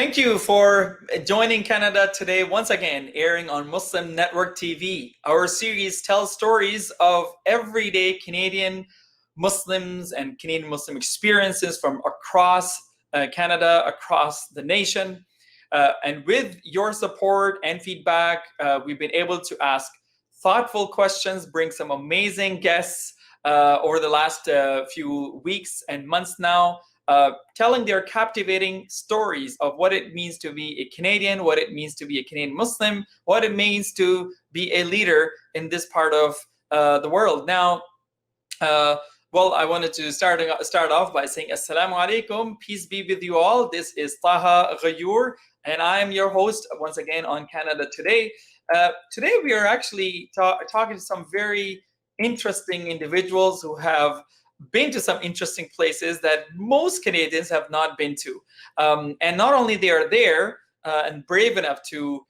Thank you for joining Canada Today once again, airing on Muslim Network TV. Our series tells stories of everyday Canadian Muslims and Canadian Muslim experiences from across Canada, across the nation. And with your support and feedback, we've been able to ask thoughtful questions, bring some amazing guests over the last few weeks and months now. Telling their captivating stories of what it means to be a Canadian, what it means to be a Canadian Muslim, what it means to be a leader in this part of the world. Now, well, I wanted to start off by saying Assalamu alaikum, peace be with you all. This is Taha Ghayur, and I am your host once again on Canada Today. Today we are actually talking to some very interesting individuals who have been to some interesting places that most Canadians have not been to. And not only they are there and brave enough to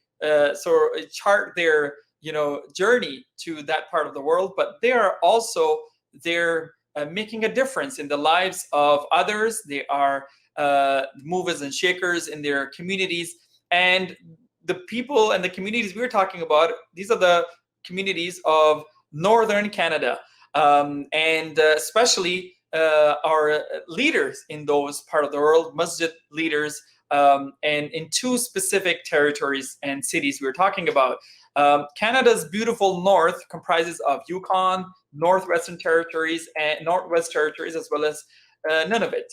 sort of chart their journey to that part of the world, but they are also there making a difference in the lives of others. They are movers and shakers in their communities. And the people and the communities we're talking about, these are the communities of Northern Canada. And especially our leaders in those part of the world, masjid leaders, and in two specific territories and cities we're talking about. Canada's beautiful north comprises of Yukon, Northwestern Territories, and Northwest Territories, as well as Nunavut.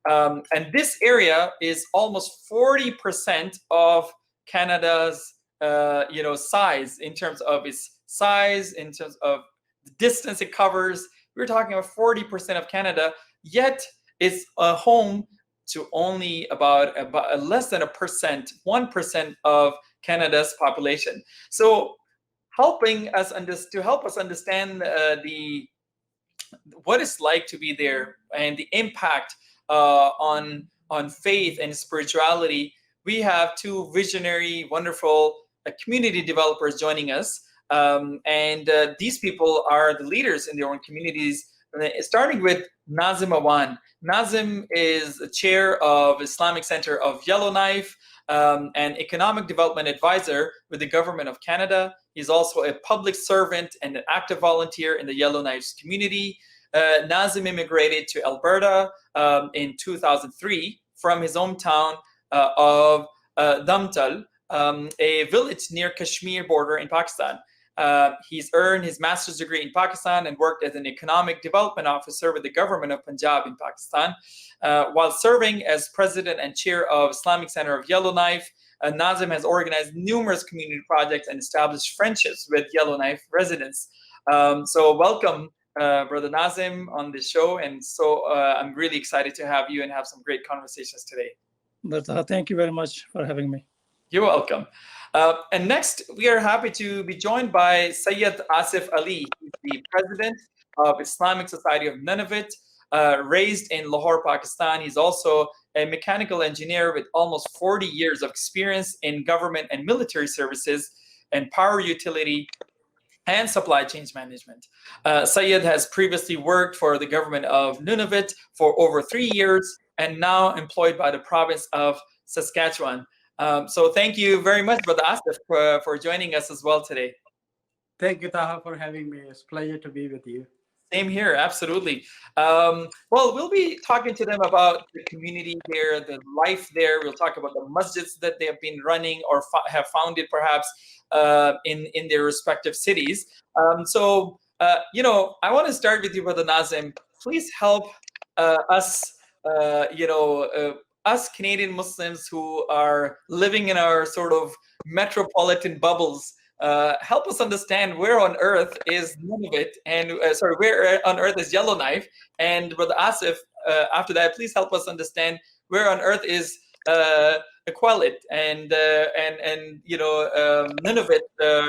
And this area is almost 40% of Canada's size, in terms of its size, in terms of the distance it covers. We're talking about 40% of Canada, yet it's a home to only about less than 1% of Canada's population. So helping us understand what it's like to be there and the impact on faith and spirituality, we have two visionary, wonderful community developers joining us. And these people are the leaders in their own communities, starting with Nazim Awan. Nazim is the chair of Islamic Center of Yellowknife, and economic development advisor with the Government of Canada. He's also a public servant and an active volunteer in the Yellowknife community. Nazim immigrated to Alberta in 2003 from his hometown of Damtal, a village near Kashmir border in Pakistan. He's earned his master's degree in Pakistan and worked as an economic development officer with the government of Punjab in Pakistan. While serving as president and chair of Islamic Center of Yellowknife, Nazim has organized numerous community projects and established friendships with Yellowknife residents. So welcome, Brother Nazim, on this show. And so I'm really excited to have you and have some great conversations today. But thank you very much for having me. You're welcome. And next, we are happy to be joined by Sayyid Asif Ali. He's the president of Islamic Society of Nunavut, raised in Lahore, Pakistan. He's also a mechanical engineer with almost 40 years of experience in government and military services and power utility and supply chain management. Sayyid has previously worked for the government of Nunavut for over 3 years and now employed by the province of Saskatchewan. So thank you very much, Brother Asif, for joining us as well today. Thank you, Taha, for having me. It's a pleasure to be with you. Same here, absolutely. Well, we'll be talking to them about the community there, the life there. We'll talk about the masjids that they have been running or have founded perhaps in their respective cities. So, I want to start with you, Brother Nazim. Please help us, us Canadian Muslims who are living in our sort of metropolitan bubbles. Help us understand where on earth is Nunavut and where on earth is Yellowknife. And Brother Asif, after that, please help us understand where on earth is Iqaluit and Nunavut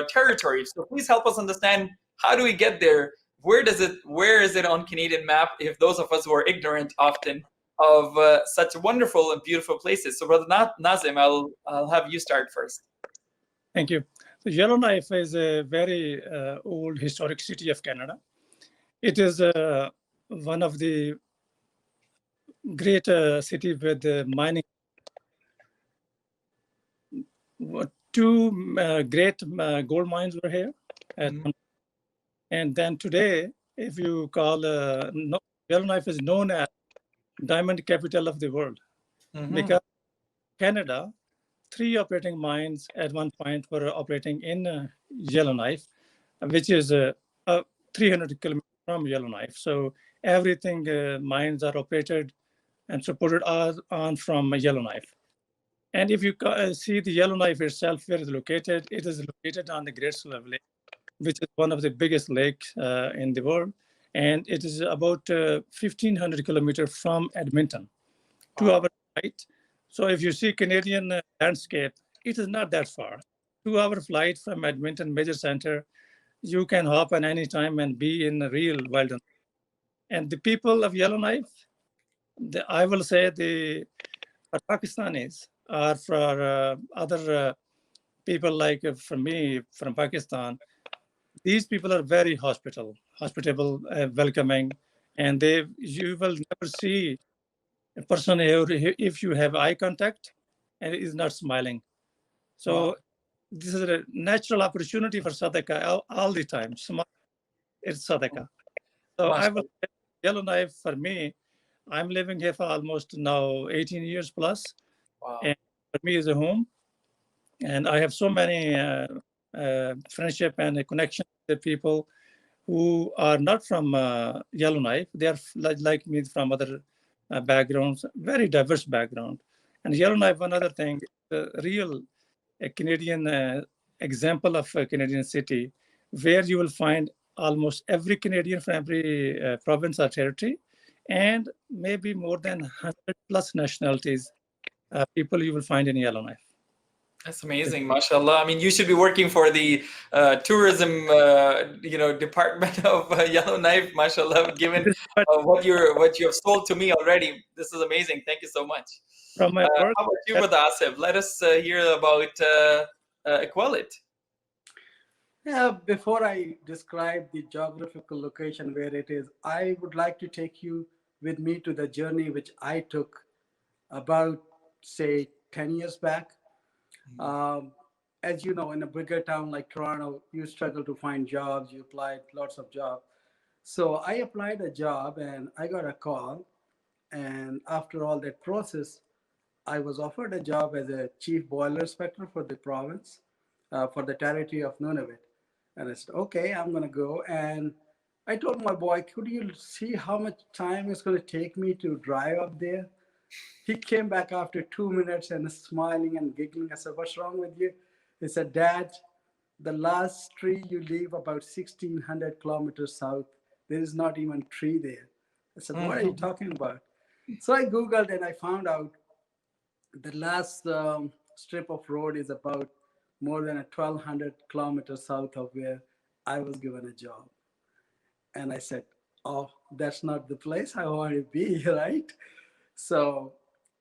territory. So please help us understand, how do we get there? Where is it on Canadian map? If those of us who are ignorant often of such wonderful and beautiful places. So Brother Nazim, I'll have you start first. Thank you. So Yellowknife is a very old historic city of Canada. It is one of the great cities with mining. two great gold mines were here. Mhm. And then today, if you call Yellowknife is known as diamond capital of the world, Mhm. because Canada, three operating mines at one point were operating in Yellowknife, which is 300 kilometers from Yellowknife. So everything mines are operated and supported on from Yellowknife. And if you see the Yellowknife itself, where it's located, it is located on the Great Slave Lake, which is one of the biggest lakes in the world. And it is about 1,500 kilometers from Edmonton, 2 hour flight. So if you see Canadian landscape, it is not that far. 2 hour flight from Edmonton Major Center, you can hop on any time and be in the real wilderness. And the people of Yellowknife, I will say the Pakistanis or for other people like from me from Pakistan, these people are very hospitable, welcoming, and you will never see a person here if you have eye contact and is not smiling. So Wow. this is a natural opportunity for sadaka all the time. Smile, it's sadaka. So I will Mashallah. say Yellowknife for me, I'm living here for almost now 18 years plus, Wow. and for me is a home. And I have so many friendship and a connection with people who are not from Yellowknife. They are like me from other backgrounds, very diverse background. And Yellowknife, one other thing, the real Canadian example of a Canadian city where you will find almost every Canadian from every province or territory, and maybe more than 100 plus nationalities, people you will find in Yellowknife. That's amazing, mashallah. I mean, you should be working for the tourism, department of Yellowknife, mashallah. Given But what you have sold to me already, this is amazing. Thank you so much. from my work, How about you, Brother Asif? Let us hear about equality. Yeah, before I describe the geographical location where it is, I would like to take you with me to the journey which I took about, say, 10 years back. Um, as you know, in a bigger town like Toronto, you struggle to find jobs, you applied lots of jobs. So I applied a job and I got a call. And after all that process, I was offered a job as a chief boiler inspector for the province, for the territory of Nunavut. And I said, okay, I'm going to go. And I told my boy, could you see how much time it's going to take me to drive up there? He came back after 2 minutes and smiling and giggling. I said, what's wrong with you? He said, Dad, the last tree you leave about 1,600 kilometers south, there is not even a tree there. I said, what are you talking about? So I Googled and I found out the last strip of road is about more than 1,200 kilometers south of where I was given a job. And I said, oh, that's not the place I want to be, right? So,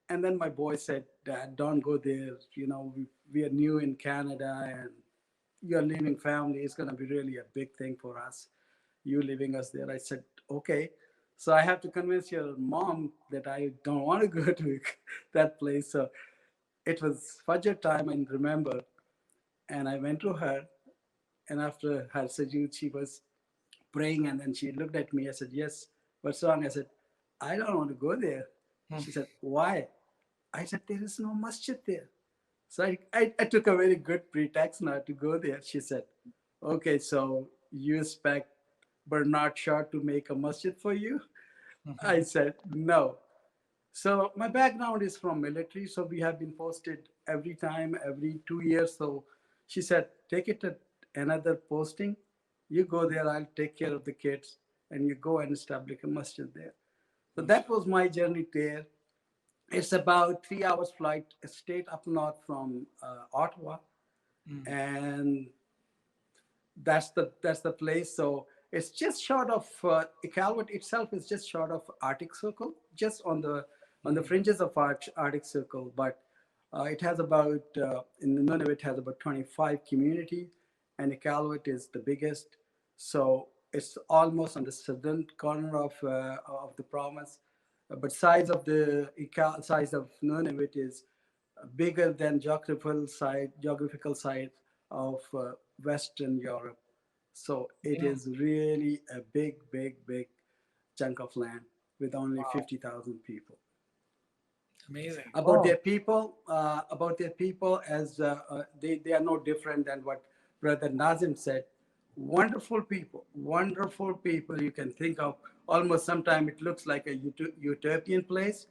and then my boy said, Dad, don't go there. You know, we are new in Canada and you're leaving family. It's going to be really a big thing for us, you leaving us there. I said, okay. So I have to convince your mom that I don't want to go to that place. So it was Fajr time, I remember. And I went to her. And after her sujood, she was praying. And then she looked at me. I said, yes, what's wrong? I said, I don't want to go there. She said, why? I said, there is no masjid there. So I took a very good pretext not to go there. She said, okay, so you expect Bernard Shaw to make a masjid for you? I said, no. So my background is from military. So we have been posted every time, every 2 years. So she said, take it to another posting. You go there, I'll take care of the kids. And you go and establish a masjid there. So that was my journey there. It's about 3 hours flight straight up north from Ottawa, and that's the place. So it's just short of Iqaluit itself is just short of Arctic Circle, just on the fringes of Arctic Circle. But it has about in the Nunavut it has about 25 community, and Iqaluit is the biggest. So it's almost on the southern corner of the province. But size of Nunavut is bigger than geographical side of Western Europe. So it Yeah. is really a big, big, big chunk of land with only Wow. 50,000 people. Amazing. About Wow. their people, as they are no different than what Brother Nazim said. Wonderful people you can think of. Almost sometimes it looks like a utopian place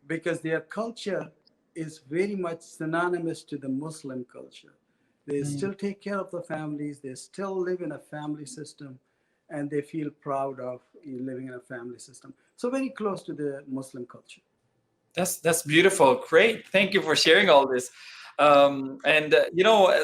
because their culture is very much synonymous to the Muslim culture. They Mm. still take care of the families, they still live in a family system, and they feel proud of living in a family system. So, very close to the Muslim culture. That's beautiful. Great. Thank you for sharing all this. And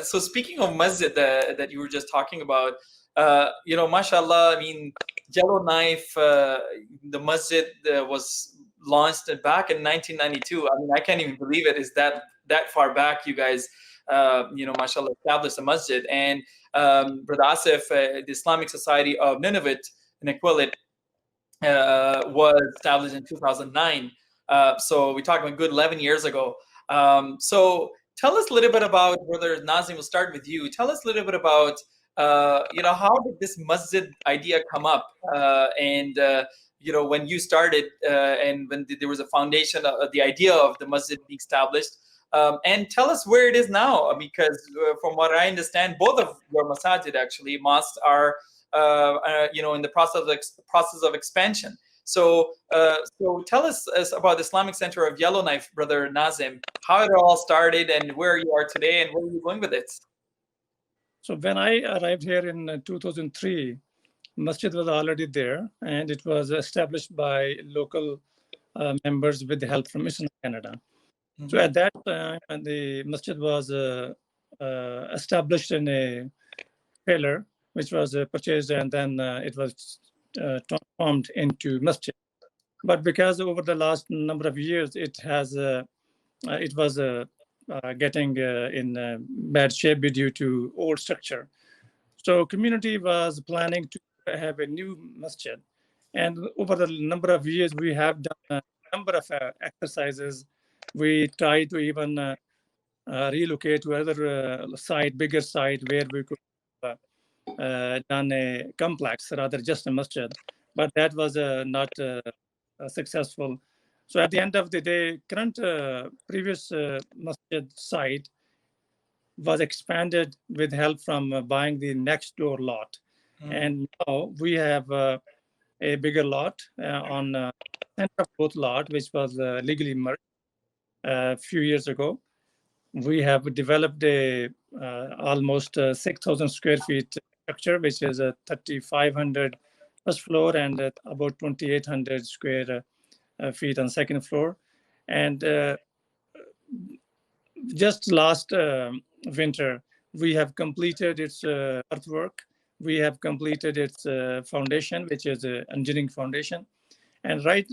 so speaking of masjid that you were just talking about, mashallah, I mean, Yellowknife, the masjid was launched back in 1992. I mean, I can't even believe it is that far back. You guys, mashallah, established a masjid. And Brother Asif, the Islamic Society of Nineveh, Nequilit, was established in 2009. So we're talking a good 11 years ago. So tell us a little bit about, Brother Nazim, we'll start with you. Tell us a little bit about, how did this masjid idea come up? When you started and when there was a foundation, the idea of the masjid being established. And tell us where it is now, because from what I understand, both of your masajid, actually, mosques, are in the process of expansion. So tell us about the Islamic Center of Yellowknife, Brother Nazim, how it all started and where you are today and where you're going with it. So when I arrived here in 2003, masjid was already there, and it was established by local members with the help from Mission Canada. So at that time, the masjid was established in a trailer, which was purchased, and then it was transformed into masjid. But because over the last number of years, it was getting in bad shape due to old structure. So community was planning to have a new masjid. And over the number of years, we have done a number of exercises. We try to even relocate to other site, bigger site, where we could done a complex rather just a masjid. But that was not successful. So at the end of the day, current previous masjid site was expanded with help from buying the next door lot. And now we have a bigger lot on center of both lot, which was legally merged a few years ago. We have developed a almost 6,000 square feet structure, which is a 3,500 first floor and about 2,800 square feet on second floor. And just last winter, we have completed its earthwork. We have completed its foundation, which is an engineering foundation. And right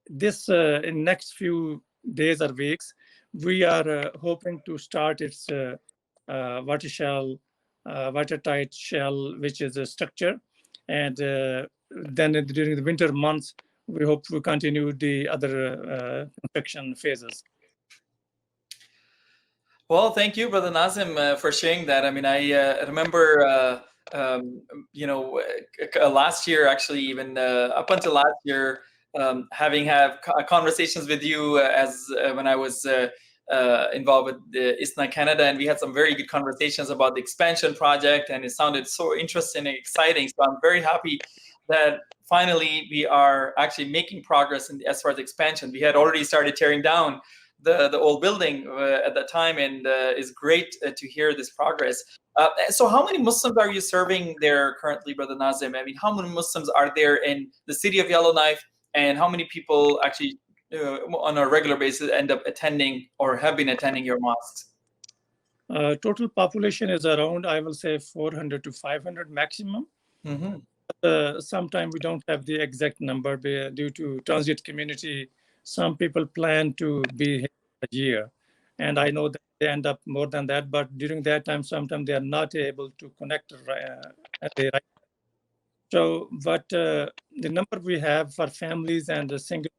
this in next few days or weeks, we are hoping to start its watertight shell, which is a structure. And then during the winter months, we hope to continue the other construction phases. Well, thank you, Brother Nazim, for sharing that. I mean, I remember, last year, actually, even up until last year, having conversations with you as when I was involved with the ISNA Canada, and we had some very good conversations about the expansion project, and it sounded so interesting and exciting. So I'm very happy that finally we are actually making progress as far as expansion. We had already started tearing down the old building at that time, and it's great to hear this progress. So how many Muslims are you serving there currently, Brother Nazim? I mean, how many Muslims are there in the city of Yellowknife, and how many people actually on a regular basis end up attending or have been attending your mosques? Total population is around, I will say, 400 to 500 maximum. Sometimes we don't have the exact number due to transit community. Some people plan to be here a year, and I know that they end up more than that. But during that time, sometimes they are not able to connect at the right. So, but the number we have for families and the single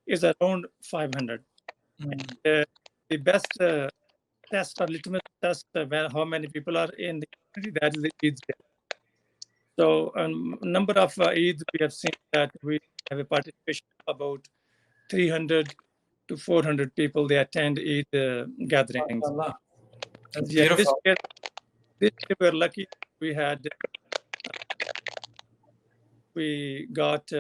is around 500. Mm. The best test or litmus test how many people are in the community, that is the Eid. So a number of Eid, we have seen that we have a participation of about 300 to 400 people. They attend Eid gatherings. MashaAllah. That's Yeah, beautiful. this year we're lucky. We had we got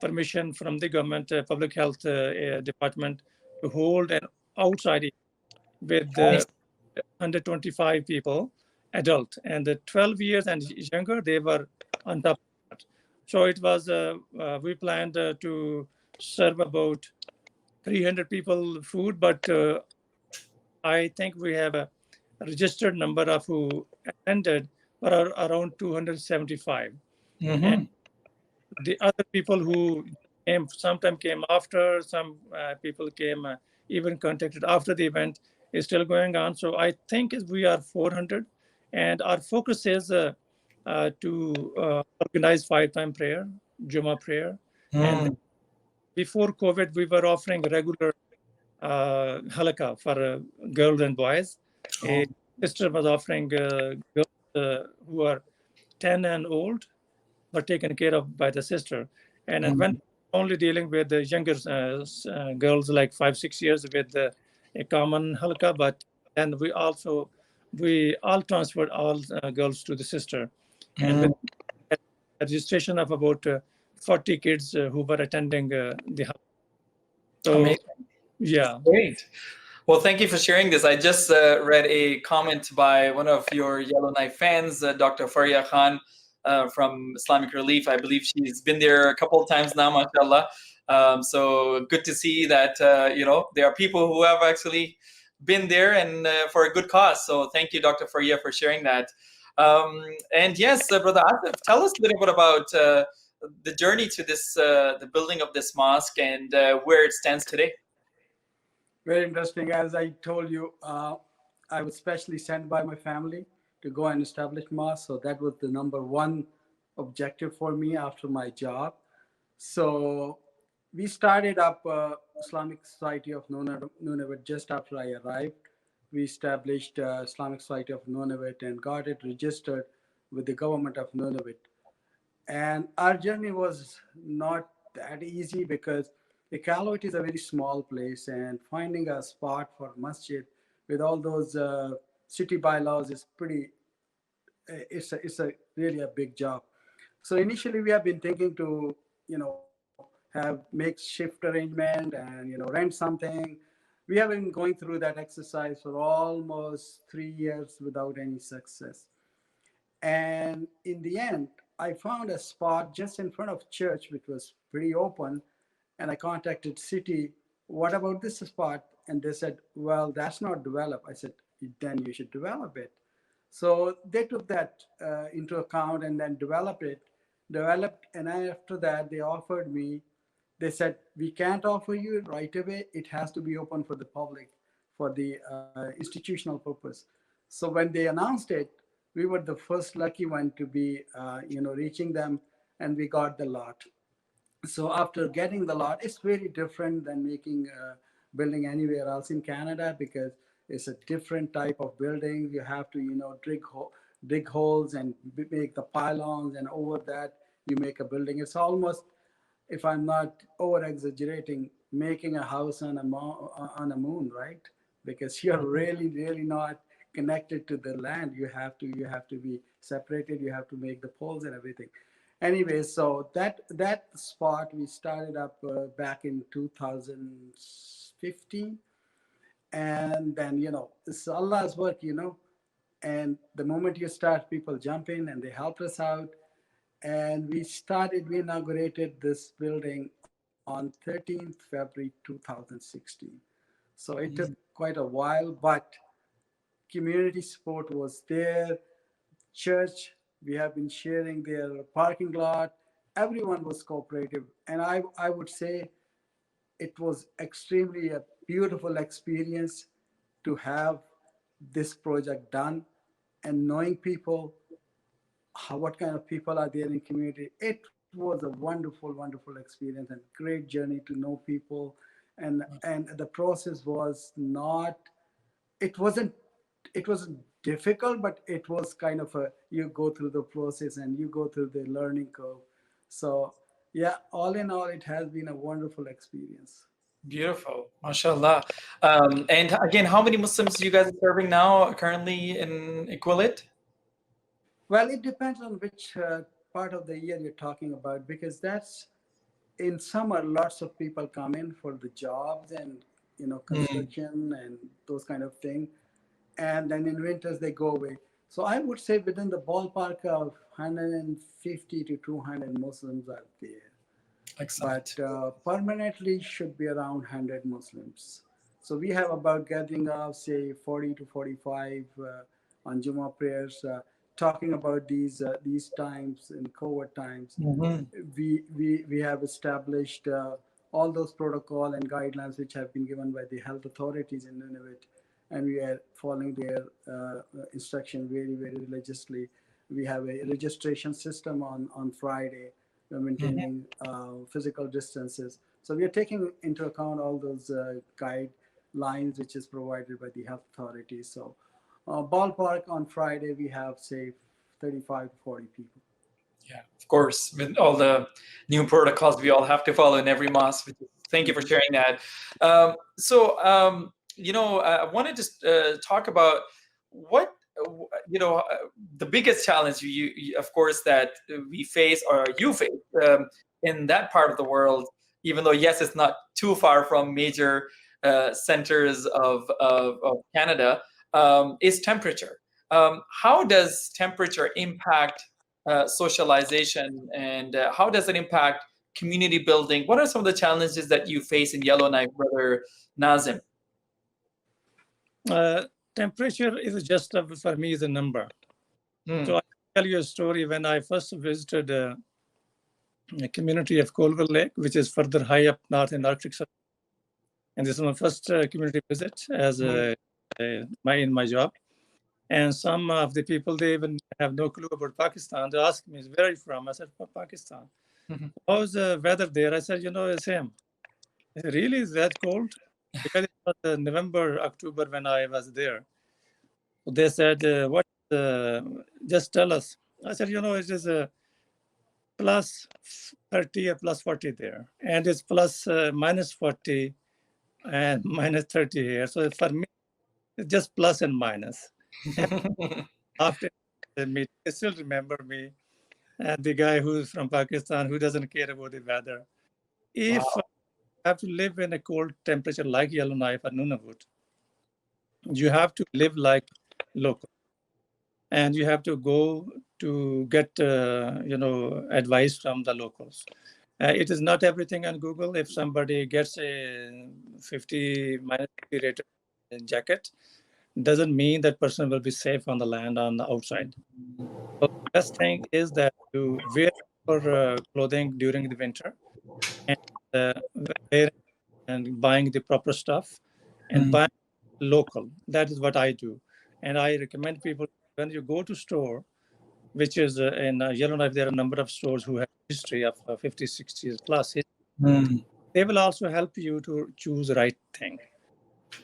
permission from the government public health department to hold an outside Eid with Nice. 125 people, adult, and the 12 years and younger, they were on top of that. So it was, we planned to serve about 300 people food, but I think we have a registered number of who attended, but are around 275. And Mm-hmm. the other people who came, sometime came after, some people came even contacted after the event is still going on. So I think we are 400, and our focus is to organize 5 time prayer, Juma prayer. And Mm. before COVID, we were offering regular halakha for girls and boys. A Oh. sister was offering girls who are 10 and old were taken care of by the sister. And when Mm. only dealing with the younger girls, like 5, 6 years, with a common halka, but then we all transferred all girls to the sister, and with Mm. a registration of about 40 kids who were attending the halka. So Amazing. That's yeah. great. Well, thank you for sharing this. I just read a comment by one of your Yellowknife fans, Dr. Faria Khan from Islamic Relief. I believe she's been there a couple of times now, mashallah. So good to see that, there are people who have actually been there and for a good cause. So thank you, Dr. Faria, for sharing that. And yes, Brother Asif, tell us a little bit about the journey to this, the building of this mosque and where it stands today. Very interesting. As I told you, I was specially sent by my family to go and establish mosque. So that was the number one objective for me after my job. So we started up Islamic Society of Nunavut just after I arrived. We established Islamic Society of Nunavut and got it registered with the government of Nunavut. And our journey was not that easy because Iqaluit is a very small place, and finding a spot for masjid with all those city bylaws is pretty. It's a really a big job. So initially, we have been thinking to have makeshift arrangement and rent something. We have been going through that exercise for almost 3 years without any success. And in the end, I found a spot just in front of church, which was pretty open. And I contacted city, what about this spot? And they said, well, that's not developed. I said, then you should develop it. So they took that into account and then developed. And after that, they offered me, they said, we can't offer you right away. It has to be open for the public for the institutional purpose. So when they announced it, we were the first lucky one to be, reaching them, and we got the lot. So after getting the lot, it's very different than making building anywhere else in Canada because it's a different type of building. You have to dig holes and make the pylons, and over that you make a building. It's almost, if I'm not over exaggerating, making a house on on a moon, right? Because you're really really not connected to the land. You have to be separated. You have to make the poles and everything. Anyway, so that spot we started up back in 2015, and then it's Allah's work. And the moment you start, people jump in and they help us out. And we inaugurated this building on 13th February 2016. So it took quite a while, but community support was there. Church, we have been sharing their parking lot. Everyone was cooperative. And I would say it was extremely a beautiful experience to have this project done and knowing people, what kind of people are there in community. It was a wonderful experience and great journey to know people and the process was not, it wasn't, it was difficult, but it was kind of a, you go through the process and you go through the learning curve. So yeah, all in all, it has been a wonderful experience. Beautiful, mashallah. And again, how many Muslims you guys are serving now currently in Equilit? Well, it depends on which part of the year you're talking about, because that's, in summer lots of people come in for the jobs and, you know, construction and those kind of things, and then in winters they go away. So I would say within the ballpark of 150 to 200 Muslims are there, Excellent. but permanently should be around 100 Muslims. So we have about gathering of say 40 to 45 on Jummah prayers, talking about these times in COVID times. Mhm. We have established all those protocol and guidelines which have been given by the health authorities in Nunavut, and we are following their instruction very, very religiously. We have a registration system on Friday. We're maintaining physical distances. So we are taking into account all those guidelines which is provided by the health authorities. So ballpark on Friday, we have say 35 to 40 people. Yeah, of course, with all the new protocols we all have to follow in every mosque. Thank you for sharing that. I wanted to talk about what the biggest challenge of course, that we face or you face in that part of the world. Even though yes, it's not too far from major centers of Canada, is temperature. How does temperature impact socialization, and how does it impact community building? What are some of the challenges that you face in Yellowknife, Brother Nazim? Temperature is just for me is a number. So I'll tell you a story. When I first visited a community of Colville Lake, which is further high up north in Arctic Circle, and this is my first community visit as in my job. And some of the people, they even have no clue about Pakistan. They asked me, "Where are you from?" I said, "From Pakistan." How's the weather there? I said, "It's same." I said, "Really, is that cold?" Because it was November, October when I was there. So they said, "What? Just tell us." I said, "It is a plus 30 or plus 40 there, and it's plus minus 40 and minus 30 here. So for me, it's just plus and minus." After the meeting, they still remember me, and the guy who's from Pakistan who doesn't care about the weather. If Wow. you have to live in a cold temperature like Yellowknife or Nunavut, you have to live like local, and you have to go to get advice from the locals. It is not everything on Google. If somebody gets a 50 minus 50 rated jacket, doesn't mean that person will be safe on the land on the outside. So the best thing is that you wear your clothing during the winter, and wear and buying the proper stuff and buy local. That is what I do. And I recommend people, when you go to store, which is in Yellowknife, there are a number of stores who have history of 50, 60 years plus. They will also help you to choose the right thing.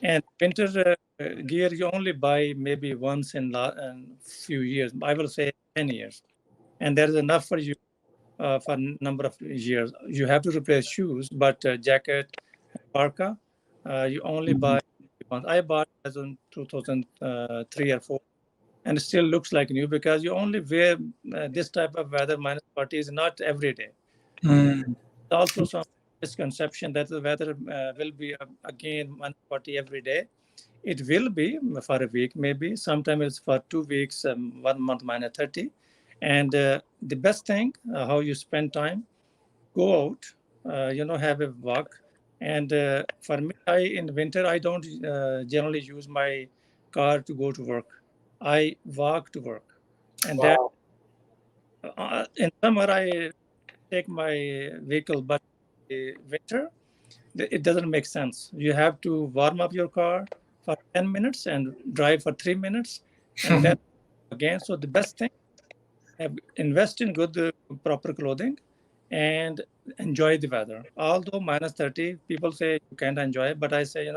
And winter gear, you only buy maybe once in a few years. I will say 10 years. And that is enough for you for a number of years. You have to replace shoes, but jacket, parka, you only buy once. I bought it in 2003 or 4, and it still looks like new because you only wear this type of weather. Minus 40 is not every day. Also some misconception that the weather will be again minus 40 every day. It will be for a week, maybe. Sometimes it's for 2 weeks, 1 month minus 30. And the best thing, how you spend time, go out, have a walk. And for me, in winter, I don't generally use my car to go to work. I walk to work. And that in summer, I take my vehicle, but in winter, it doesn't make sense. You have to warm up your car for 10 minutes and drive for 3 minutes, and then again. So the best thing, invest in good, proper clothing, and enjoy the weather. Although minus 30, people say you can't enjoy it, but I say,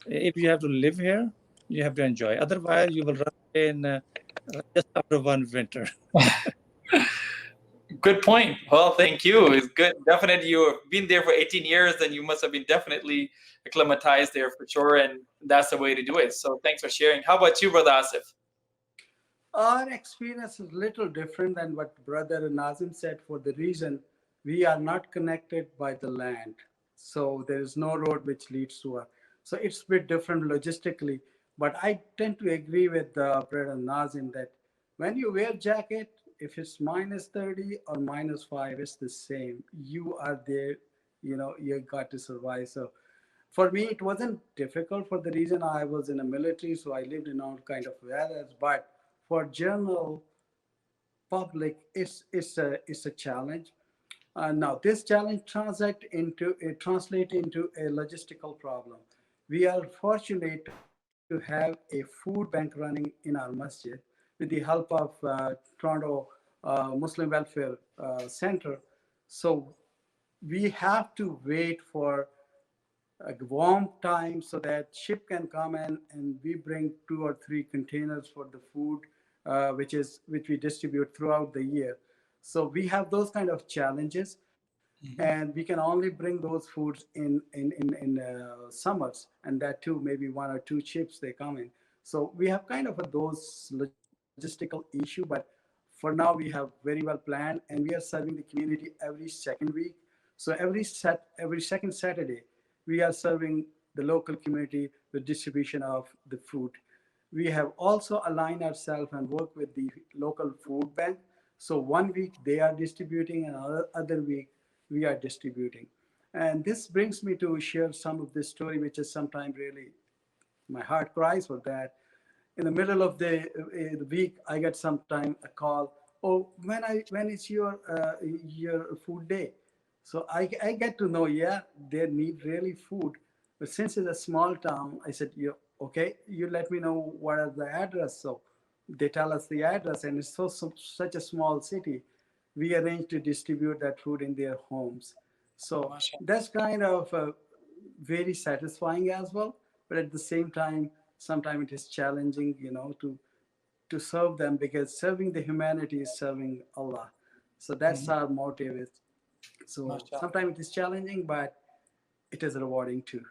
if you have to live here, you have to enjoy. Otherwise, you will run away in just after one winter. Good point. Well, thank you. It's good. Definitely, you've been there for 18 years, then you must have been definitely acclimatized there for sure, and that's the way to do it. So thanks for sharing. How about you, Brother Asif? Our experience is little different than what Brother Nazim said for the reason we are not connected by the land. So there is no road which leads to us. So it's a bit different logistically. But I tend to agree with Brother Nazim that when you wear jacket, if it's minus 30 or minus 5, it's the same. You are there, you got to survive. So for me, it wasn't difficult for the reason I was in the military, so I lived in all kind of weathers. But for general public, it's a challenge. Now, this challenge translate into a logistical problem. We are fortunate to have a food bank running in our masjid with the help of Toronto Muslim Welfare Center. So we have to wait for a warm time so that ship can come in and we bring 2 or 3 containers for the food, which we distribute throughout the year. So we have those kind of challenges, and we can only bring those foods in summers, and that too maybe 1 or 2 ships they come in. So we have kind of those logistical issue, but for now we have very well planned, and we are serving the community every second week. So every second Saturday, we are serving the local community with distribution of the food. We have also aligned ourselves and work with the local food bank. So 1 week they are distributing, and other week we are distributing. And this brings me to share some of this story, which is sometimes really my heart cries for that. In the middle of the week, I get sometime a call. Oh, when is your food day? So I get to know, yeah, they need really food. But since it's a small town, I said, okay, you let me know what is the address. So they tell us the address, and it's such a small city. We arrange to distribute that food in their homes. So that's kind of very satisfying as well. But at the same time, sometimes it is challenging, to serve them, because serving the humanity is serving Allah. So that's our motive. So sometimes it is challenging, but it is rewarding too.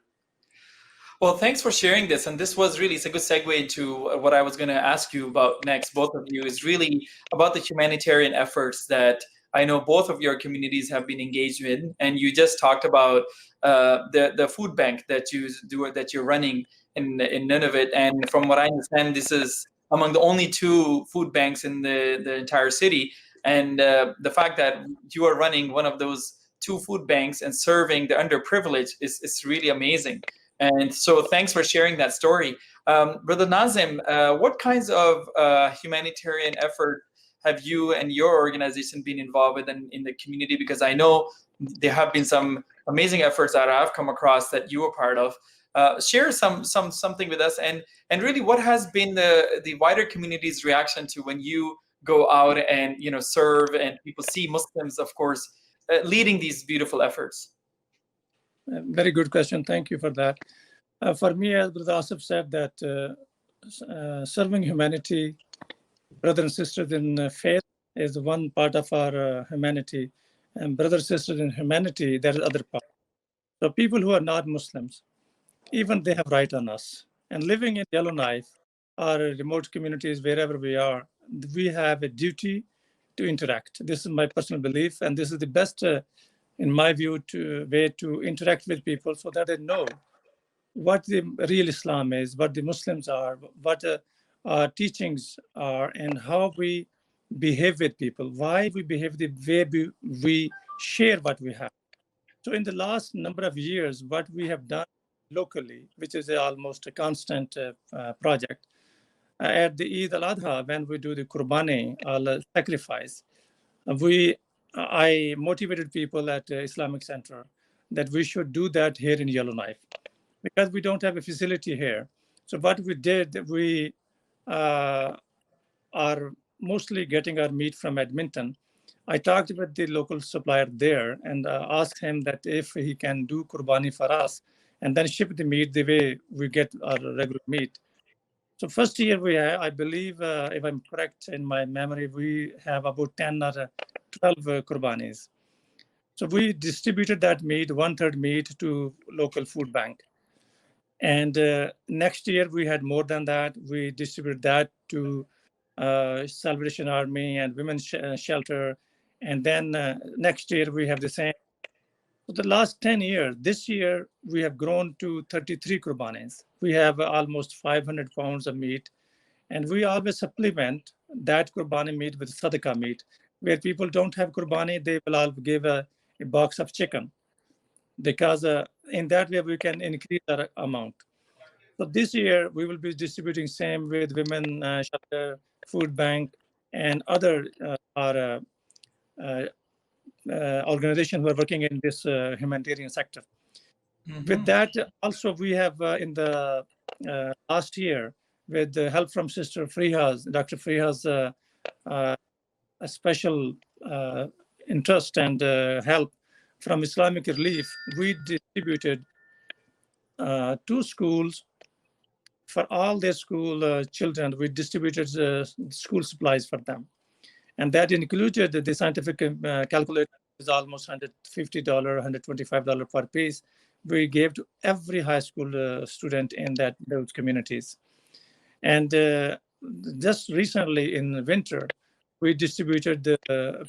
Well, thanks for sharing this. And this was really, it's a good segue into what I was going to ask you about next, both of you, is really about the humanitarian efforts that I know both of your communities have been engaged in. And you just talked about the food bank that you do, that you're running in Nunavut. And from what I understand, this is among the only 2 food banks in the entire city. And the fact that you are running one of those 2 food banks and serving the underprivileged is really amazing. And so thanks for sharing that story. Brother Nazim, what kinds of humanitarian effort have you and your organization been involved with in the community? Because I know there have been some amazing efforts that I've come across that you were part of. Share something with us, and really what has been the wider community's reaction to when you go out and serve, and people see Muslims, of course, leading these beautiful efforts. Very good question. Thank you for that. For me, as Brother Asif said, that serving humanity, brothers and sisters in faith, is one part of our humanity. And brothers and sisters in humanity, there is other part. So people who are not Muslims, even they have right on us. And living in Yellowknife or remote communities, wherever we are, we have a duty to interact. This is my personal belief, and this is the best, in my view, way to interact with people so that they know what the real Islam is, what the Muslims are, what our teachings are, and how we behave with people, why we behave the way we share what we have. So in the last number of years, what we have done locally, which is almost a constant project, at the Eid al-Adha, when we do the Qurbani, sacrifice, I motivated people at Islamic Center that we should do that here in Yellowknife, because we don't have a facility here. So what we did, we are mostly getting our meat from Edmonton. I talked with the local supplier there and asked him that if he can do Qurbani for us and then ship the meat the way we get our regular meat. So first year we have, I believe, if I'm correct in my memory, we have about 10 or 12 Qurbanis. So we distributed that meat, one-third meat to local food bank. And next year we had more than that. We distributed that to Salvation Army and Women's Shelter. And then next year we have the same. For the last 10 years, this year we have grown to 33 Qurbanis. We have almost 500 pounds of meat. And we always supplement that Qurbani meat with Sadaqah meat. Where people don't have Qurbani, they will all give a box of chicken because in that way we can increase our amount. So this year we will be distributing same with Women Shelter, Food Bank, and other our uh, organizations who are working in this humanitarian sector. With that, also we have in the last year, with the help from Sister Frihas, Dr. Frihas, a special interest and help from Islamic Relief, we distributed two schools for all their school children. We distributed school supplies for them. And that included the scientific calculator is almost $150, $125 per piece. We gave to every high school student in those communities. And just recently in winter, we distributed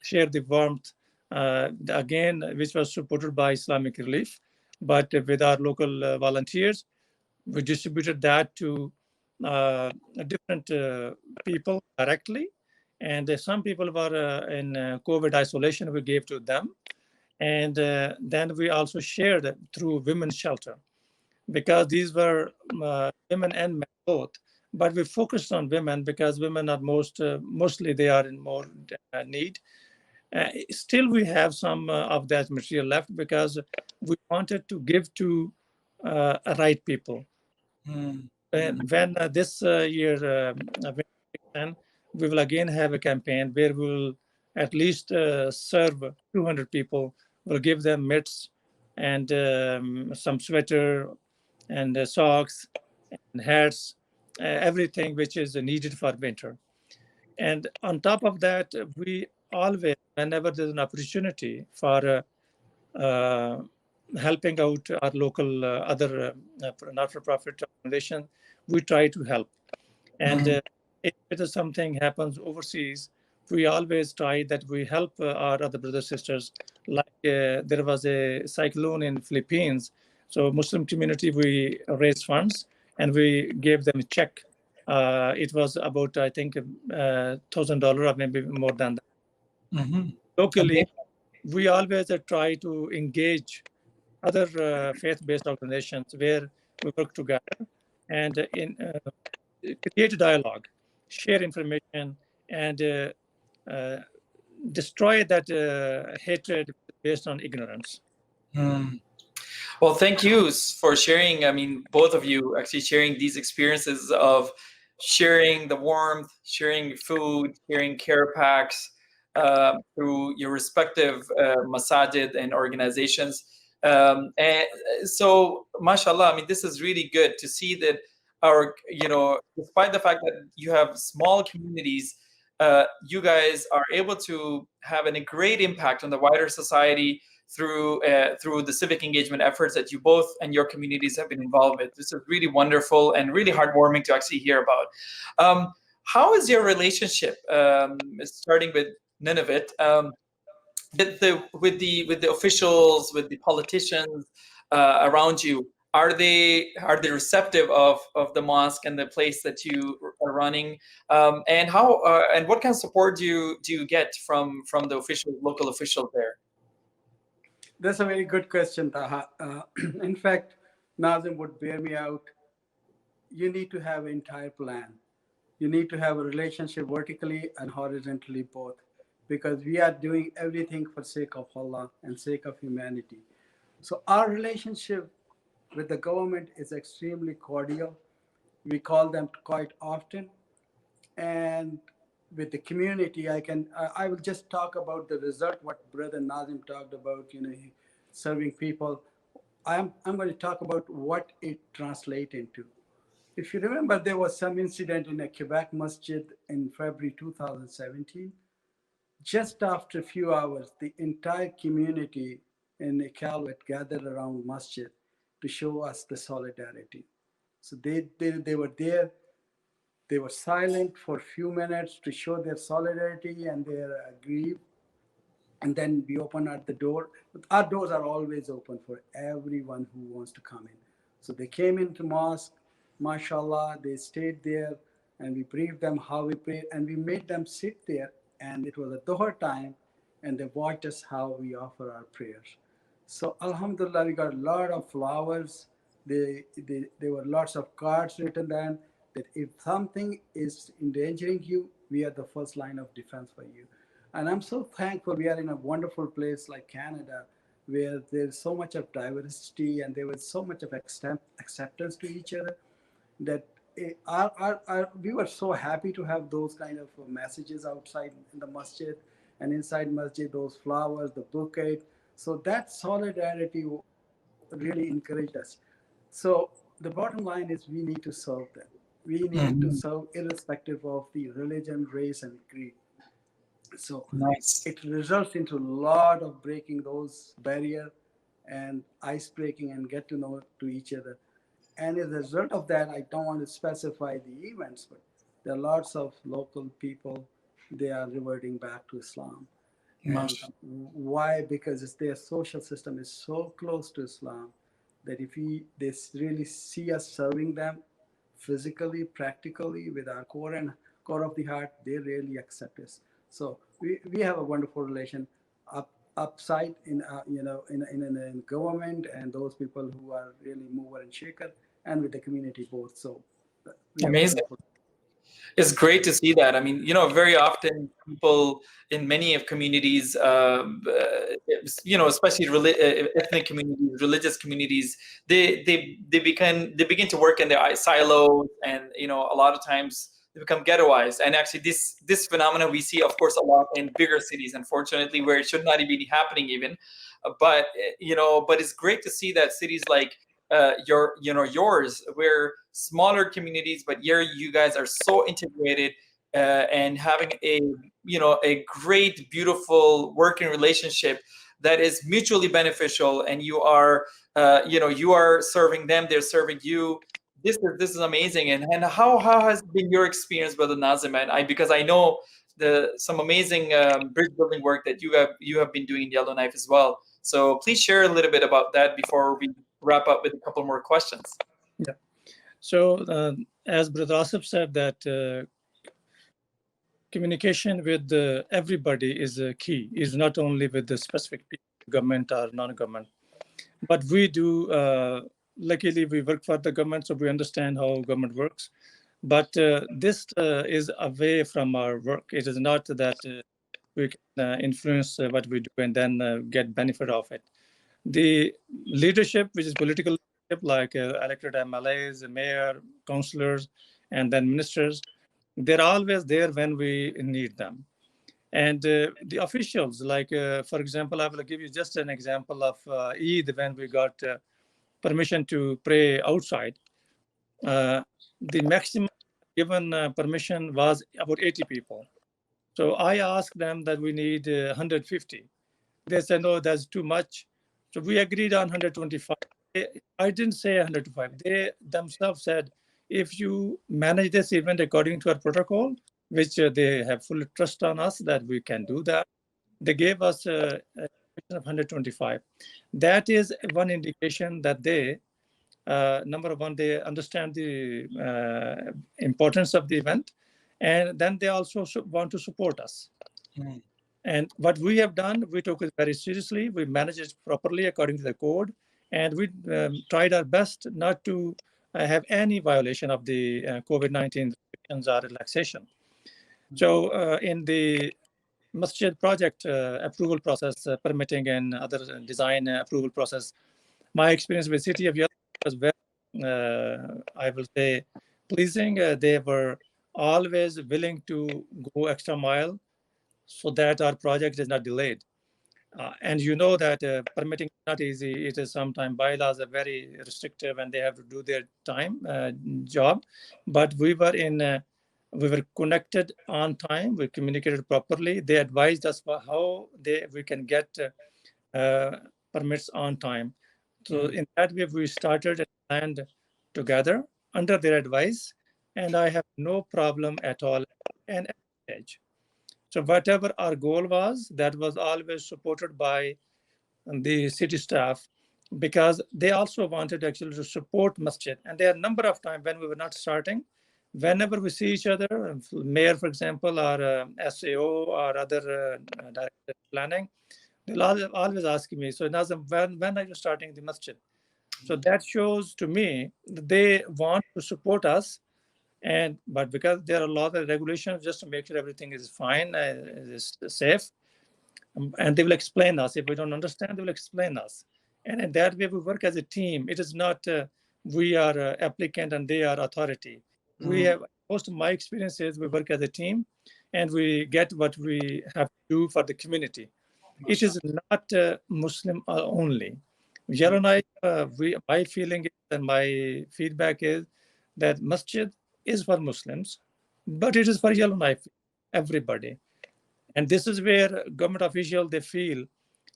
shared the warmth again, which was supported by Islamic Relief, but with our local volunteers. We distributed that to different people directly. And some people were in COVID isolation, we gave to them. And then we also shared it through Women's Shelter because these were women and men both. But we focused on women because women are mostly they are in more need. Still, we have some of that material left because we wanted to give to right people. And when this year we will again have a campaign where we will at least serve 200 people. We'll give them mitts and some sweater and socks and hats, everything which is needed for winter. And on top of that, we always, whenever there's an opportunity for helping out our local other not-for-profit organizations, we try to help. And if something happens overseas, we always try that we help our other brothers sisters. Like there was a cyclone in Philippines, so Muslim community we raised funds and we gave them a check. It was about I think $1,000 or maybe more than that. Locally, we always try to engage other faith-based organizations where we work together and create a dialogue, share information, and destroy that hatred based on ignorance. Well, thank you for sharing. I mean, both of you actually sharing these experiences of sharing the warmth, sharing food, sharing care packs through your respective masajid and organizations. And so, mashallah, I mean, this is really good to see that despite the fact that you have small communities, you guys are able to have a great impact on the wider society through the civic engagement efforts that you both and your communities have been involved with. This is really wonderful and really heartwarming to actually hear about. How is your relationship, starting with Nunavut, with the officials, with the politicians around you? Are they receptive of the mosque and the place that you are running? And how and what kind of support do you get from the local officials there? That's a very good question, Taha. In fact, Nazim would bear me out. You need to have an entire plan. You need to have a relationship vertically and horizontally both, because we are doing everything for sake of Allah and sake of humanity. So our relationship with the government is extremely cordial. We call them quite often. And with the community, I will just talk about the result. What Brother Nazim talked about, serving people. I'm going to talk about what it translates into. If you remember, there was some incident in a Quebec masjid in February 2017. Just after a few hours, the entire community in Iqaluit gathered around masjid to show us the solidarity. So they were there. They were silent for a few minutes to show their solidarity and their grief. And then we open at the door. Our doors are always open for everyone who wants to come in. So they came into mosque, mashallah, they stayed there, and we briefed them how we prayed, and we made them sit there, and it was a Dhuhr time, and they watched us how we offer our prayers. So alhamdulillah, we got a lot of flowers. There were lots of cards written down that if something is endangering you, we are the first line of defense for you. And I'm so thankful we are in a wonderful place like Canada, where there's so much of diversity and there was so much of acceptance to each other that we were so happy to have those kind of messages outside in the masjid and inside masjid, those flowers, the bouquet. So that solidarity really encouraged us. So the bottom line is we need to serve them. We need to serve irrespective of the religion, race, and creed. So Nice. it results into a lot of breaking those barrier and ice breaking and get to know to each other. And as a result of that, I don't want to specify the events, but there are lots of local people, they are reverting back to Islam. And why? Because their social system is so close to Islam that if they really see us serving them physically, practically with our core of the heart, they really accept us. So we have a wonderful relation upside in in government and those people who are really mover and shaker, and with the community both. So we have Amazing. wonderful. It's great to see that. I mean, very often people in many of communities, especially ethnic communities, religious communities, they begin to work in their silos, and a lot of times they become ghettoized. And actually, this phenomenon we see, of course, a lot in bigger cities, unfortunately, where it should not be happening even. But it's great to see that cities like yours, where smaller communities, but here you guys are so integrated, and having a great, beautiful working relationship that is mutually beneficial, and you are serving them, they're serving you. This is amazing. And how has been your experience, Brother Nazim? And because I know some amazing bridge building work that you have been doing in Yellowknife as well. So please share a little bit about that before we wrap up with a couple more questions. Yeah. So as Brother Asif said, that communication with everybody is key. Is not only with the specific people, government or non-government, but we do. Luckily, we work for the government, so we understand how government works. But this is away from our work. It is not that we can influence what we do and then get benefit of it. The leadership, which is political leadership, like elected MLAs, mayor, councillors, and then ministers, they're always there when we need them. And the officials, like, for example, I will give you just an example of Eid, when we got permission to pray outside. The maximum given permission was about 80 people. So I asked them that we need 150. They said, no, that's too much. So we agreed on 125. I didn't say 125. They themselves said, if you manage this event according to our protocol, which they have full trust on us that we can do that, they gave us a of 125. That is one indication that they, number one, they understand the importance of the event, and then they also want to support us. Mm. And what we have done, we took it very seriously. We managed it properly according to the code, and we tried our best not to have any violation of the COVID-19 restrictions or relaxation. So in the masjid project approval process, permitting and other design approval process, my experience with City of Yellowknife was very, I will say, pleasing. They were always willing to go extra mile so that our project is not delayed. And you know that permitting is not easy. It is sometimes bylaws are very restrictive and they have to do their time job. But we were connected on time. We communicated properly. They advised us for how we can get permits on time. So in that way, we started and planned together under their advice, and I have no problem at all and at this stage. So whatever our goal was, that was always supported by the city staff because they also wanted actually to support masjid. And there are a number of times when we were not starting, whenever we see each other, mayor, for example, or SAO or other director planning, they'll always ask me, so Nazim, when are you starting the masjid? So that shows to me that they want to support us, but because there are a lot of regulations just to make sure everything is fine, is safe, and they will explain us. If we don't understand, they will explain us. And in that way, we work as a team. It is not we are applicant and they are authority. We have, most of my experiences, we work as a team and we get what we have to do for the community. It is not Muslim only. Yellowknife, my feeling is, and my feedback is that masjid is for Muslims, but it is for Yellowknife, everybody. And this is where government officials, they feel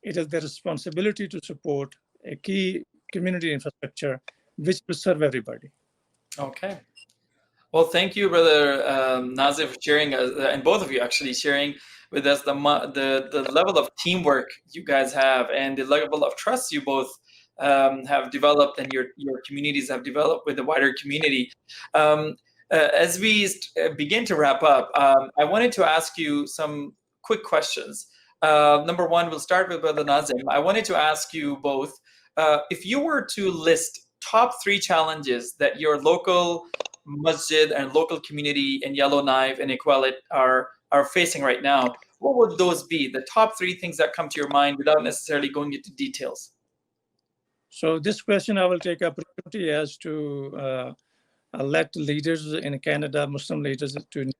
it is their responsibility to support a key community infrastructure which will serve everybody. Okay. Well, thank you, Brother Nazim, for sharing, and both of you actually sharing with us the level of teamwork you guys have and the level of trust you both have developed and your communities have developed with the wider community. As we begin to wrap up, I wanted to ask you some quick questions. Number one, we'll start with Brother Nazim. I wanted to ask you both, if you were to list top 3 challenges that your local masjid and local community in Yellowknife and Equalit are facing right now, what would those be? The top 3 things that come to your mind without necessarily going into details. So this question I will take opportunity as to let leaders in Canada, Muslim leaders, to know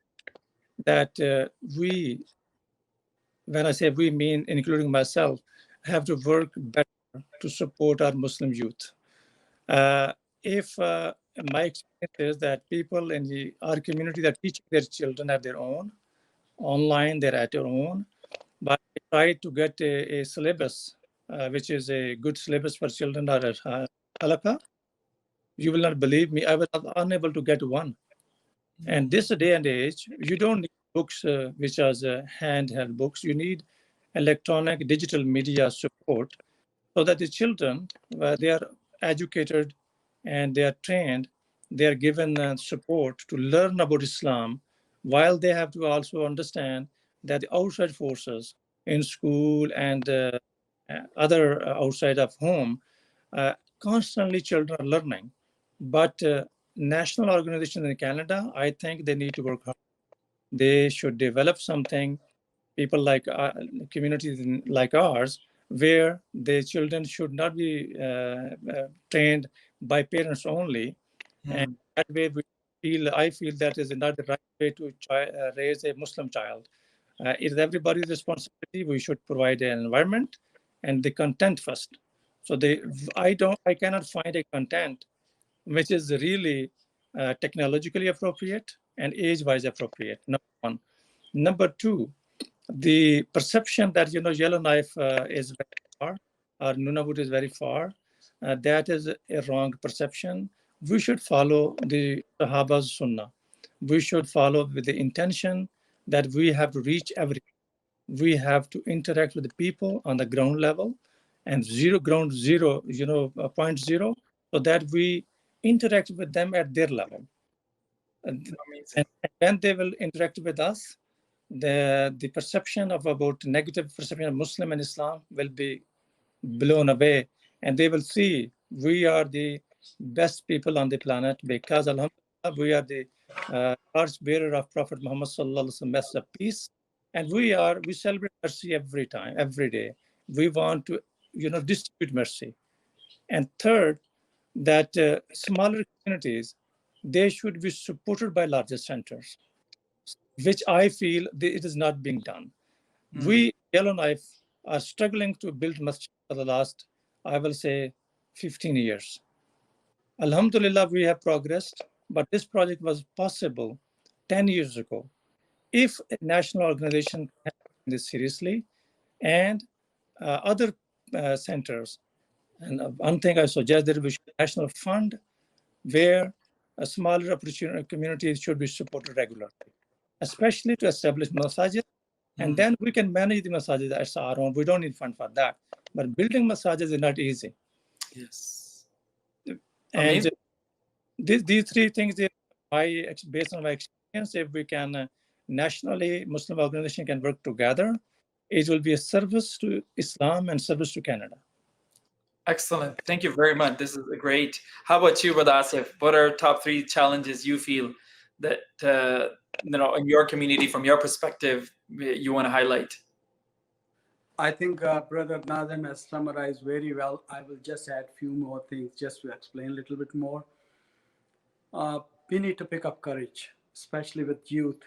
that when I say we mean including myself, have to work better to support our Muslim youth. If my experience is that people in our community are teaching their children at their own, online, they're at their own, but I try to get a syllabus, which is a good syllabus for children or halakha. You will not believe me, I was unable to get one. And this day and age, you don't need books which are handheld books. You need electronic digital media support so that the children, they are educated and they are trained, they are given support to learn about Islam, while they have to also understand that the outside forces in school and other outside of home, constantly children are learning. But national organizations in Canada, I think they need to work hard. They should develop something, people like communities like ours, where the children should not be trained by parents only. And that way I feel that is not the right way to raise a Muslim child. It is everybody's responsibility. We should provide an environment and the content first. So I cannot find a content which is really technologically appropriate and age-wise appropriate. Number one. Number two, the perception that Yellowknife is very far or Nunavut is very far, that is a wrong perception. We should follow the Sahaba's Sunnah. We should follow with the intention that we have to reach every. We have to interact with the people on the ground level and ground zero, point zero, so that we interact with them at their level. And when they will interact with us, the perception of about negative perception of Muslim and Islam will be blown away, and they will see we are the best people on the planet because Alhamdulillah, we are the torch bearer of Prophet Muhammad sallallahu alaihi wasallam, message of peace, and we celebrate mercy every time, every day. We want to distribute mercy. And third, that smaller communities, they should be supported by larger centers, which I feel it is not being done. We, Yellowknife, are struggling to build masjid for the last, I will say, 15 years. Alhamdulillah, we have progressed, but this project was possible 10 years ago. If a national organization takes this seriously and other centers, and one thing I suggest there will be a national fund where a smaller opportunity communities should be supported regularly, especially to establish masajid. And then we can manage the masajid as our own. We don't need fund for that. But building masajid is not easy. Yes. And Amazing. these three things, based on my experience, if we can nationally, Muslim organization can work together, it will be a service to Islam and service to Canada. Excellent. Thank you very much. This is great. How about you, Brother Asif? What are top 3 challenges you feel that in your community, from your perspective, you want to highlight? I think Brother Nazim has summarized very well. I will just add a few more things just to explain a little bit more. We need to pick up courage, especially with youth.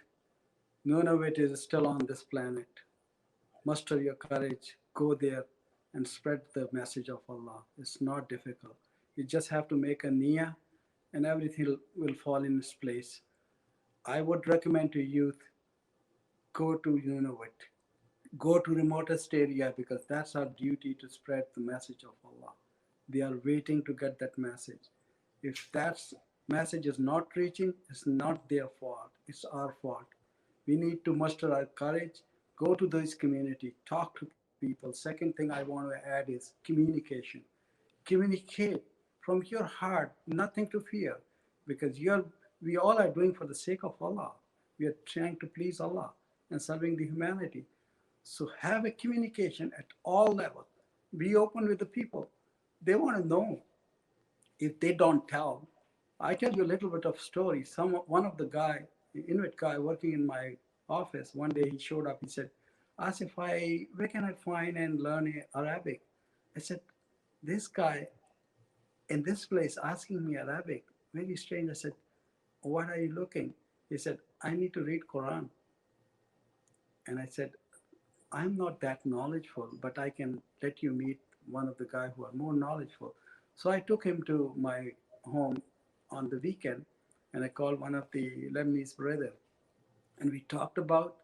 None of it is still on this planet. Muster your courage, go there and spread the message of Allah. It's not difficult. You just have to make a niyyah and everything will fall in its place. I would recommend to youth, go to Nunavut, go to remotest area, because that's our duty to spread the message of Allah. They are waiting to get that message. If that message is not reaching, it's not their fault, it's our fault. We need to muster our courage, go to this community, talk to people. Second thing I want to add is communication. Communicate from your heart, nothing to fear, because we all are doing for the sake of Allah. We are trying to please Allah and serving the humanity. So have a communication at all levels. Be open with the people. They want to know. If they don't tell, I tell you a little bit of story. One of the Inuit guy working in my office, one day he showed up. He said, "Asif, where can I find and learn Arabic?" I said, "This guy in this place asking me Arabic, very strange." I said, "What are you looking?" He said, "I need to read Quran." And I said, "I'm not that knowledgeable, but I can let you meet one of the guys who are more knowledgeable." So I took him to my home on the weekend, and I called one of the Lebanese brother, and we talked about,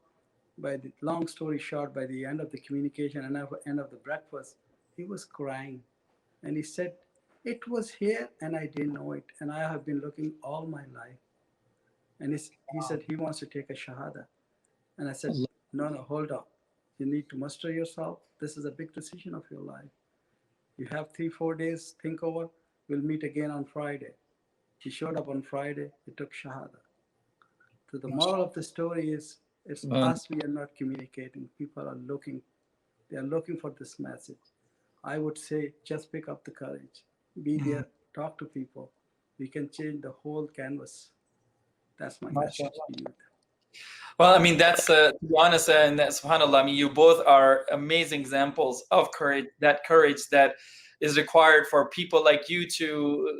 by the long story short, by the end of the communication and end of the breakfast, he was crying. And he said, "It was here and I didn't know it. And I have been looking all my life." And he said he wants to take a Shahada. And I said, no, hold on. You need to muster yourself. This is a big decision of your life. You have 3-4 days, think over. We'll meet again on Friday. He showed up on Friday. He took Shahada. So the moral of the story is, it's us, we are not communicating. People are looking. They are looking for this message. I would say, just pick up the courage. Be there, talk to people. We can change the whole canvas. That's my message to you. Well, I mean, that's, to be honest, and that's, subhanAllah, I mean, you both are amazing examples of courage that is required for people like you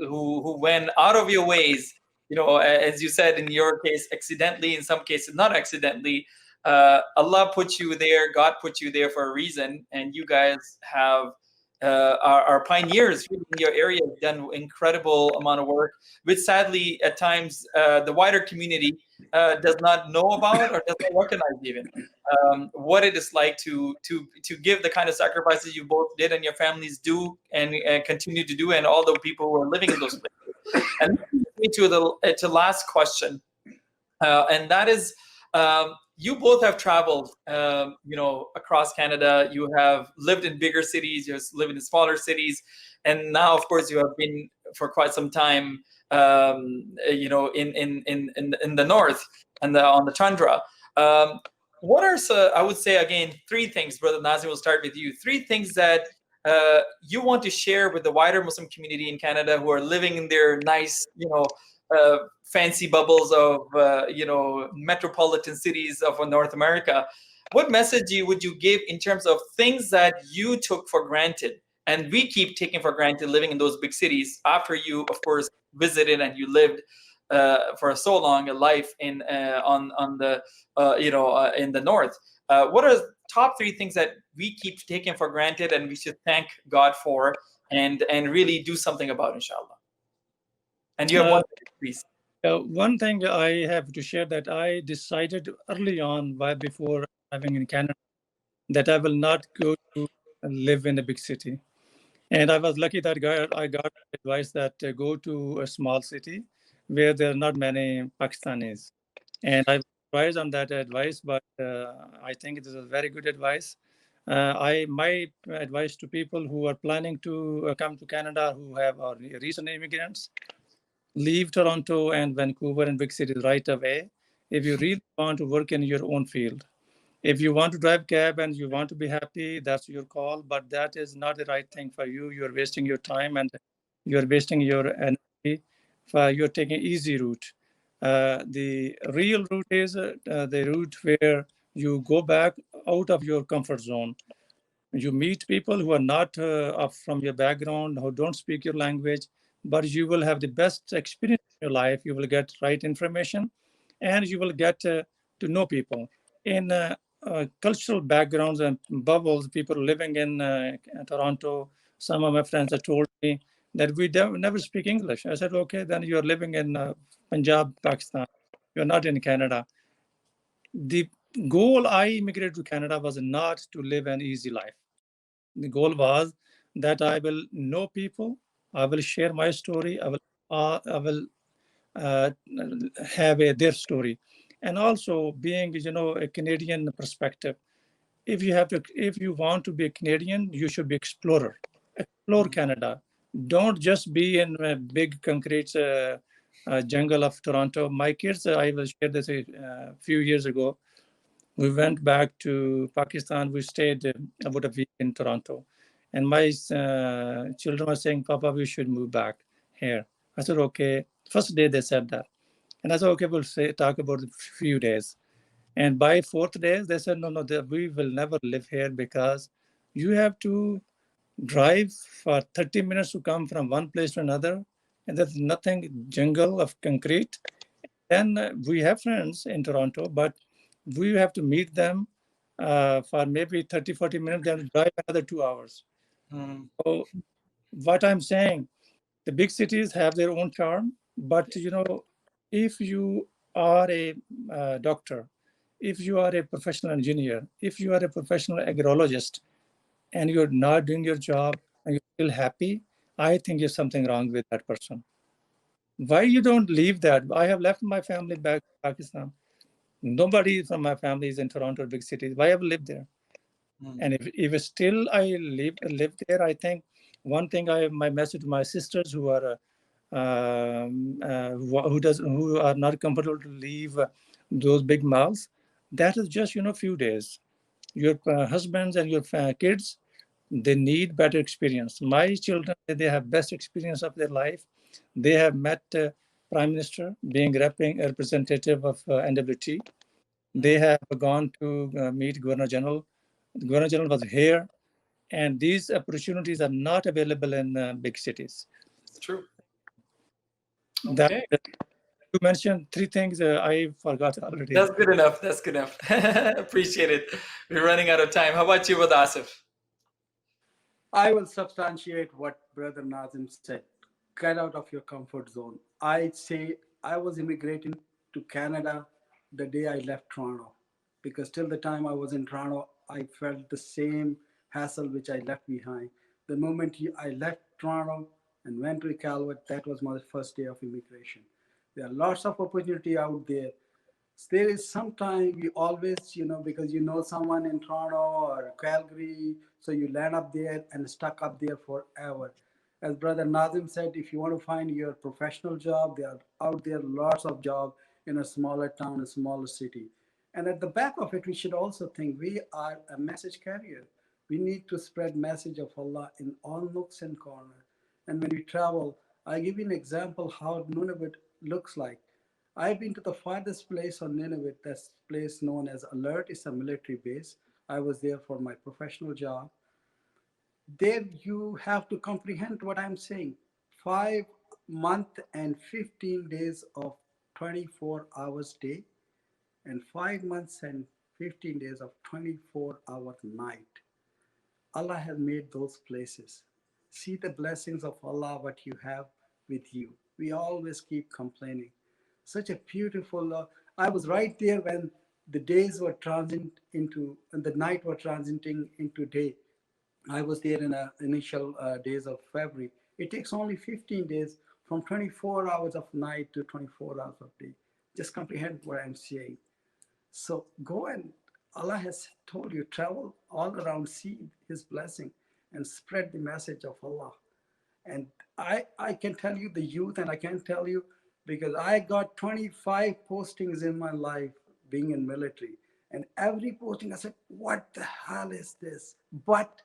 who went out of your ways, as you said, in your case, accidentally, in some cases, not accidentally. Allah put you there, God put you there for a reason, and you guys are pioneers in your area, have done incredible amount of work, which sadly, at times, the wider community does not know about or does not recognize even what it is like to give the kind of sacrifices you both did and your families do and continue to do, and all the people who are living in those places. And that brings me to the last question, and that is, you both have traveled, across Canada. You have lived in bigger cities. You have lived in smaller cities, and now, of course, you have been for quite some time, in the north and on the tundra. What are, I would say, again, 3 things, Brother Nazim, we'll start with you. 3 things that you want to share with the wider Muslim community in Canada who are living in their nice, fancy bubbles of, metropolitan cities of North America. What message would you give in terms of things that you took for granted and we keep taking for granted living in those big cities after you, of course, visited and you lived for so long a life in on the in the north. What are top three things that we keep taking for granted and we should thank God for and really do something about, inshallah? And you have Uh, one, please. One thing I have to share that I decided early on, by before living in Canada, that I will not go to live in a big city. And I was lucky that I got advice that go to a small city where there are not many Pakistanis. And I was advised on that advice, but I think it is a very good advice. My advice to people who are planning to come to Canada, who have are recent immigrants, leave Toronto and Vancouver and big cities right away if you really want to work in your own field. If you want to drive cab and you want to be happy, that's your call, but that is not the right thing for you. You're wasting your time and you're wasting your energy. You're taking easy route. The real route is the route where you go back out of your comfort zone. You meet people who are not up from your background, who don't speak your language, but you will have the best experience in your life. You will get right information and you will get to know people. In cultural backgrounds and bubbles, people living in Toronto, some of my friends have told me that we never speak English. I said, okay, then you're living in Punjab, Pakistan. You're not in Canada. The goal I immigrated to Canada was not to live an easy life. The goal was that I will know people, I will share my story, I will uh, have their story, and also being a Canadian perspective. If you want to be a Canadian, you should be explorer. Explore Canada. Don't just be in a big concrete jungle of Toronto. My kids, I will share this a few years ago. We went back to Pakistan. We stayed about a week in Toronto. And my children were saying, Papa, we should move back here. I said, okay. First day they said that. And I said, okay, we'll talk about a few days. And by fourth day, they said, no, no, we will never live here because you have to drive for 30 minutes to come from one place to another. And there's nothing jungle of concrete. Then we have friends in Toronto, but we have to meet them for maybe 30, 40 minutes, then drive another 2 hours. Mm. So what I'm saying, the big cities have their own charm, but if you are a doctor, if you are a professional engineer, if you are a professional agrologist, and you're not doing your job and you're still happy, I think there's something wrong with that person. Why you don't leave that? I have left my family back to Pakistan. Nobody from my family is in Toronto or big cities. Why have I lived there? Mm. And if still I live there, I think one thing my message to my sisters who are who are not comfortable to leave those big malls, that is just few days. Your husbands and your kids, they need better experience. My children, they have best experience of their life. They have met Prime Minister, being representative of NWT. They Mm. have gone to meet Governor General. The Governor General was here, and these opportunities are not available in big cities. True. That Okay. you mentioned three things I forgot already. That's good enough. That's good enough. Appreciate it. We're running out of time. How about you, with Asif? I will substantiate what Brother Nazim said. Get out of your comfort zone. I say I was immigrating to Canada the day I left Toronto because till the time I was in Toronto, I felt the same hassle which I left behind. The moment I left Toronto and went to Calvert, that was my first day of immigration. There are lots of opportunity out there. There is sometime you always, because you know someone in Toronto or Calgary, so you land up there and stuck up there forever. As Brother Nazim said, if you want to find your professional job, there are out there lots of jobs in a smaller town, a smaller city. And at the back of it, we should also think we are a message carrier. We need to spread message of Allah in all nooks and corners. And when we travel, I give you an example how Nunavut looks like. I've been to the farthest place on Nineveh, that's place known as Alert. It's a military base. I was there for my professional job. There you have to comprehend what I'm saying. 5 months and 15 days of 24 hours day, and 5 months and 15 days of 24-hour night. Allah has made those places. See the blessings of Allah, what you have with you. We always keep complaining. Such a beautiful, I was right there when the days were transit into, and the night were transiting into day. I was there in the initial days of February. It takes only 15 days from 24 hours of night to 24 hours of day. Just comprehend what I'm saying. So go and Allah has told you, travel all around, see His blessing and spread the message of Allah. And I can tell you the youth, and I can tell you because I got 25 postings in my life being in military. And every posting I said, what the hell is this? But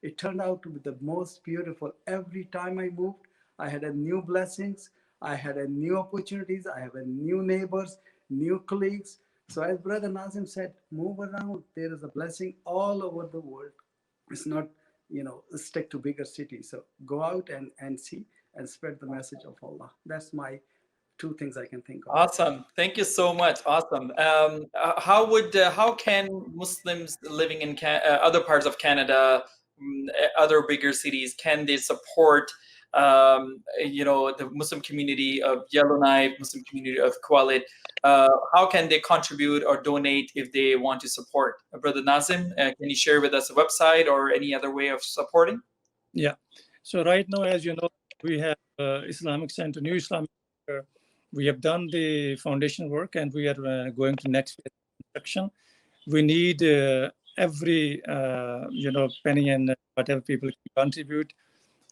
it turned out to be the most beautiful. Every time I moved, I had a new blessings, I had a new opportunities, I have a new neighbors, new colleagues. So as Brother Nazim said, move around. There is a blessing all over the world. It's not, stick to bigger cities. So go out and see and spread the message of Allah. That's my two things I can think of. Awesome. Thank you so much. Awesome. How can Muslims living in other parts of Canada, other bigger cities, can they support the Muslim community of Yellowknife, Muslim community of Kualit? How can they contribute or donate if they want to support? Brother Nazim, can you share with us a website or any other way of supporting? Yeah. So right now, as you know, we have Islamic Center, New Islamic Center. We have done the foundation work, and we are going to next phase of construction. We need every penny and whatever people can contribute.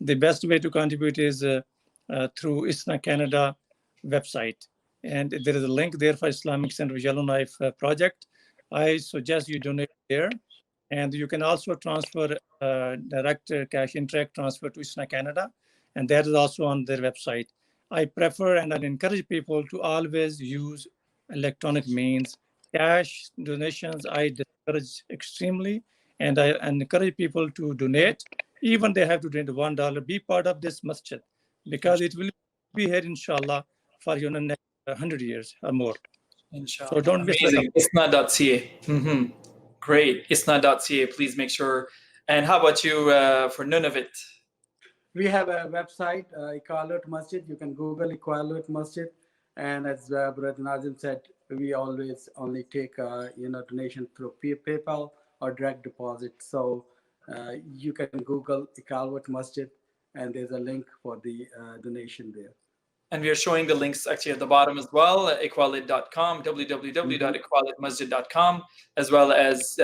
The best way to contribute is through ISNA Canada website, and there is a link there for Islamic Center Yellowknife project. I suggest you donate there, and you can also transfer direct cash interact transfer to ISNA Canada, and that is also on their website. I prefer and I encourage people to always use electronic means. Cash donations I discourage extremely, and I encourage people to donate. Even they have to donate $1. Be part of this masjid because it will be here, inshallah, for the next 100 years or more. Inshallah. So don't miss that. Amazing. Isna.ca. Great. Isna.ca. Please make sure. And how about you for Nunavut? We have a website, Iqalut Masjid. You can Google Iqalut Masjid. And as Brother Nazim said, we always only take donation through PayPal or direct deposit. So you can Google Iqalut Masjid, and there's a link for the donation there. And we are showing the links actually at the bottom as well, equalid.com, www.equalitmasjid.com, as well as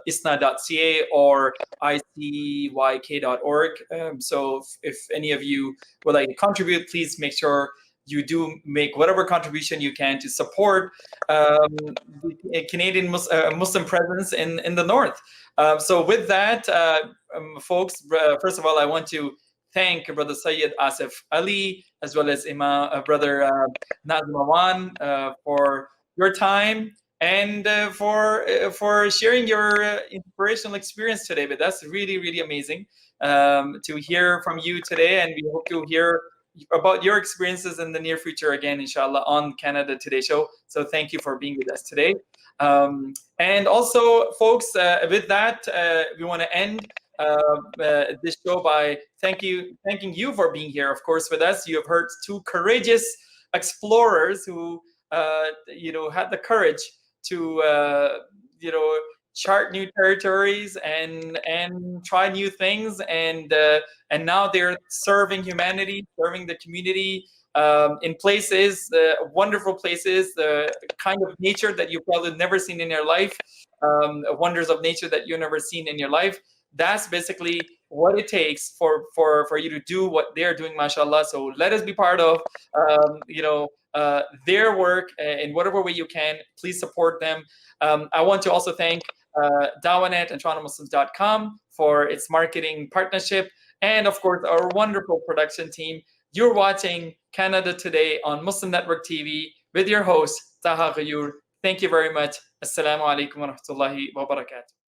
isna.ca or icyk.org. So if any of you would like to contribute, please make sure you do make whatever contribution you can to support the Canadian Muslim presence in the North. So with that, folks, first of all, I want to thank Brother Sayyid Asif Ali, as well as Brother Nazim Awan for your time and for sharing your inspirational experience today. But that's really, really amazing to hear from you today, and we hope to hear about your experiences in the near future again, inshallah, on Canada Today Show. So thank you for being with us today. And also, folks, with that, we want to end this show by thanking you for being here, of course, with us. You have heard two courageous explorers who had the courage to chart new territories and try new things, and now they're serving humanity, serving the community in places, wonderful places, the kind of nature that you've probably never seen in your life, wonders of nature that you've never seen in your life. That's basically what it takes for you to do what they're doing, mashallah. So let us be part of their work in whatever way you can. Please support them. I want to also thank Dawanet and TorontoMuslims.com for its marketing partnership, and of course our wonderful production team. You're watching Canada Today on Muslim Network TV with your host Taha Ghayur. Thank you very much. Assalamu alaikum wa rahmatullahi wa barakatuh.